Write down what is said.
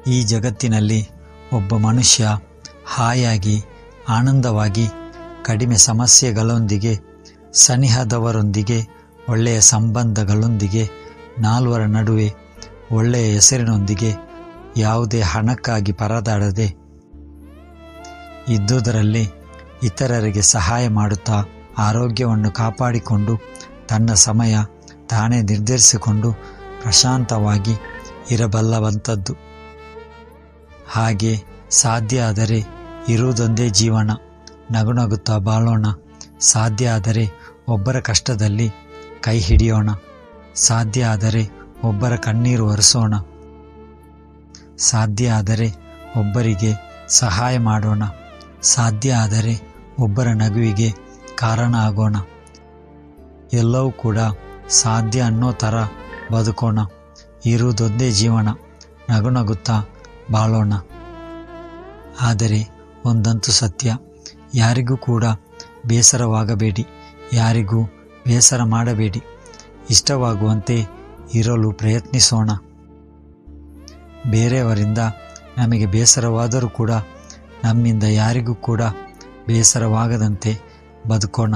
ಈ ಜಗತ್ತಿನಲ್ಲಿ ಒಬ್ಬ ಮನುಷ್ಯ ಹಾಯಾಗಿ ಆನಂದವಾಗಿ ಕಡಿಮೆ ಸಮಸ್ಯೆಗಳೊಂದಿಗೆ, ಸನಿಹದವರೊಂದಿಗೆ, ಒಳ್ಳೆಯ ಸಂಬಂಧಗಳೊಂದಿಗೆ, ನಾಲ್ವರ ನಡುವೆ ಒಳ್ಳೆಯ ಹೆಸರಿನೊಂದಿಗೆ, ಯಾವುದೇ ಹಣಕ್ಕಾಗಿ ಪರದಾಡದೆ ಇದ್ದುದರಲ್ಲಿ ಇತರರಿಗೆ ಸಹಾಯ ಮಾಡುತ್ತಾ ಆರೋಗ್ಯವನ್ನು ಕಾಪಾಡಿಕೊಂಡು ತನ್ನ ಸಮಯ ತಾನೇ ನಿರ್ಧರಿಸಿಕೊಂಡು ಪ್ರಶಾಂತವಾಗಿ ಇರಬಲ್ಲವಂಥದ್ದು. ಹಾಗೆ ಸಾಧ್ಯ ಆದರೆ ಇರುವುದೊಂದೇ ಜೀವನ, ನಗುನಗುತ್ತಾ ಬಾಳೋಣ. ಸಾಧ್ಯ ಆದರೆ ಒಬ್ಬರ ಕಷ್ಟದಲ್ಲಿ ಕೈ ಹಿಡಿಯೋಣ. ಸಾಧ್ಯ ಆದರೆ ಒಬ್ಬರ ಕಣ್ಣೀರು ಒರೆಸೋಣ. ಸಾಧ್ಯ ಆದರೆ ಒಬ್ಬರಿಗೆ ಸಹಾಯ ಮಾಡೋಣ. ಸಾಧ್ಯ ಆದರೆ ಒಬ್ಬರ ನಗುವಿಗೆ ಕಾರಣ ಆಗೋಣ. ಎಲ್ಲವೂ ಕೂಡ ಸಾಧ್ಯ ಅನ್ನೋ ಥರ ಬದುಕೋಣ. ಇರುವುದೊಂದೇ ಜೀವನ, ನಗುನಗುತ್ತಾ ಬಾಳೋಣ. ಆದರೆ ಒಂದಂತೂ ಸತ್ಯ, ಯಾರಿಗೂ ಕೂಡ ಬೇಸರವಾಗಬೇಡಿ, ಯಾರಿಗೂ ಬೇಸರ ಮಾಡಬೇಡಿ. ಇಷ್ಟವಾಗುವಂತೆ ಇರಲು ಪ್ರಯತ್ನಿಸೋಣ. ಬೇರೆಯವರಿಂದ ನಮಗೆ ಬೇಸರವಾದರೂ ಕೂಡ ನಮ್ಮಿಂದ ಯಾರಿಗೂ ಕೂಡ ಬೇಸರವಾಗದಂತೆ ಬದುಕೋಣ.